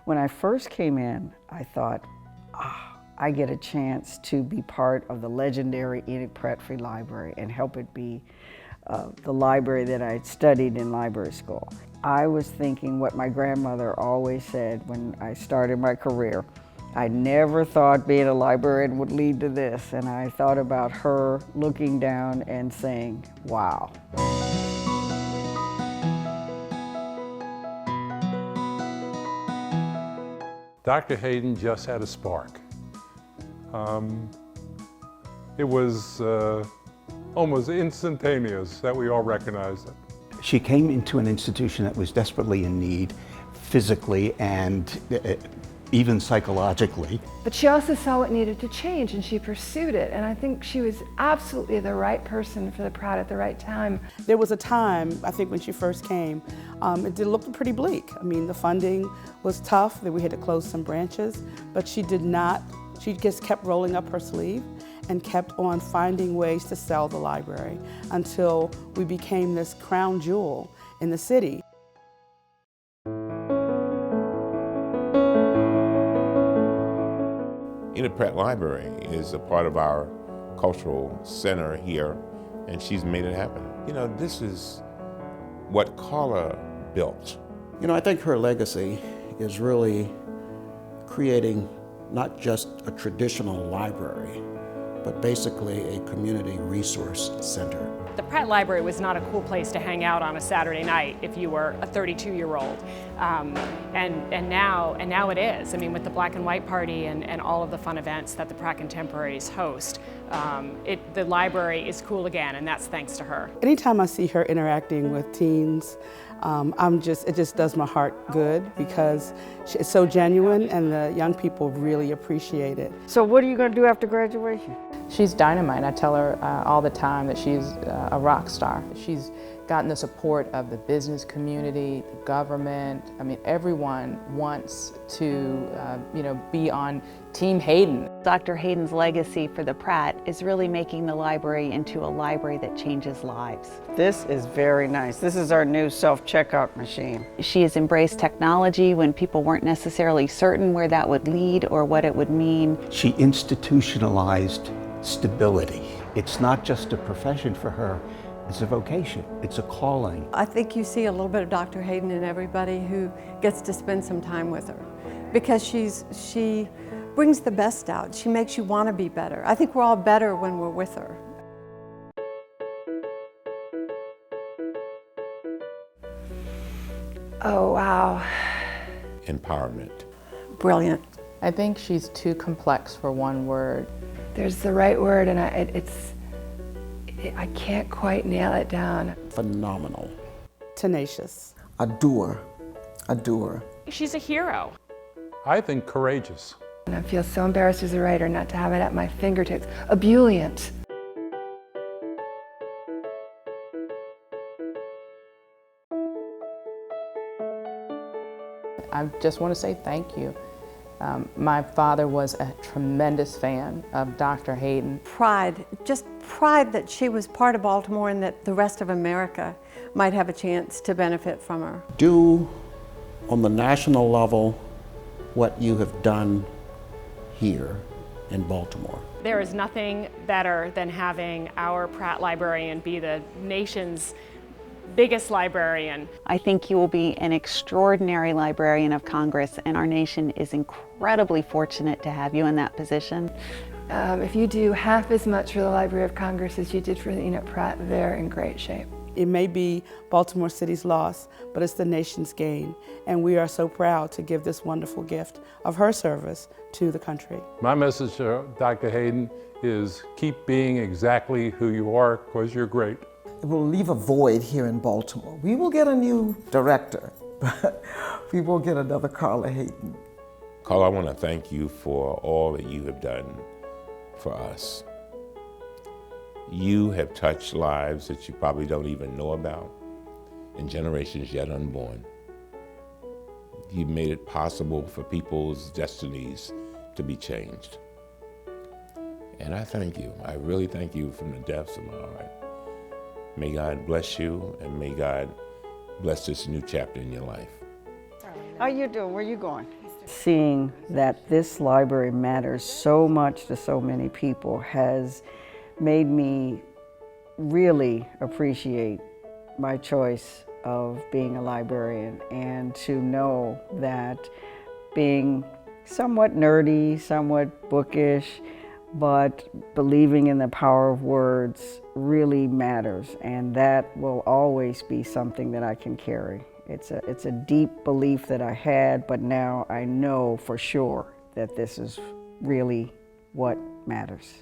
When I first came in, I thought, I get a chance to be part of the legendary Enoch Pratt Free Library and help it be the library that I studied in library school. I was thinking what my grandmother always said when I started my career. I never thought being a librarian would lead to this, and I thought about her looking down and saying, wow. Dr. Hayden just had a spark. It was almost instantaneous that we all recognized it. She came into an institution that was desperately in need, physically and even psychologically. But she also saw what needed to change and she pursued it, and I think she was absolutely the right person for the Pratt at the right time. There was a time, I think when she first came, it did look pretty bleak. I mean, the funding was tough, that we had to close some branches, but she did not, she just kept rolling up her sleeve and kept on finding ways to sell the library until we became this crown jewel in the city. Enoch Pratt Library is a part of our cultural center here, and she's made it happen. You know, this is what Carla built. You know, I think her legacy is really creating not just a traditional library, but basically a community resource center. The Pratt Library was not a cool place to hang out on a Saturday night if you were a 32-year-old. And now it is. I mean, with the Black and White Party and all of the fun events that the Pratt Contemporaries host, the library is cool again, and that's thanks to her. Anytime I see her interacting with teens, it just does my heart good because it's so genuine and the young people really appreciate it. So what are you going to do after graduation? She's dynamite. I tell her all the time that she's a rock star. She's gotten the support of the business community, the government. I mean, everyone wants to, be on Team Hayden. Dr. Hayden's legacy for the Pratt is really making the library into a library that changes lives. This is very nice. This is our new self-checkout machine. She has embraced technology when people weren't necessarily certain where that would lead or what it would mean. She institutionalized stability. It's not just a profession for her, it's a vocation, it's a calling. I think you see a little bit of Dr. Hayden in everybody who gets to spend some time with her because she brings the best out. She makes you want to be better. I think we're all better when we're with her. Oh, wow. Empowerment. Brilliant. I think she's too complex for one word. There's the right word, and I can't quite nail it down. Phenomenal. Tenacious. A doer. She's a hero. I think courageous. And I feel so embarrassed as a writer not to have it at my fingertips. Ebullient. I just want to say thank you. My father was a tremendous fan of Dr. Hayden. Pride, just pride that she was part of Baltimore and that the rest of America might have a chance to benefit from her. Do on the national level what you have done here in Baltimore. There is nothing better than having our Pratt librarian be the nation's biggest librarian. I think you will be an extraordinary librarian of Congress, and our nation is incredibly fortunate to have you in that position. If you do half as much for the Library of Congress as you did for the Enoch Pratt, they're in great shape. It may be Baltimore City's loss, but it's the nation's gain, and we are so proud to give this wonderful gift of her service to the country. My message to Dr. Hayden is keep being exactly who you are, because you're great. It will leave a void here in Baltimore. We will get a new director, but we won't get another Carla Hayden. Carla, I want to thank you for all that you have done for us. You have touched lives that you probably don't even know about, and generations yet unborn. You made it possible for people's destinies to be changed. And I thank you. I really thank you from the depths of my heart. May God bless you, and may God bless this new chapter in your life. How you doing? Where you going? Seeing that this library matters so much to so many people has made me really appreciate my choice of being a librarian, and to know that being somewhat nerdy, somewhat bookish, but believing in the power of words really matters, and that will always be something that I can carry. It's a deep belief that I had, but now I know for sure that this is really what matters.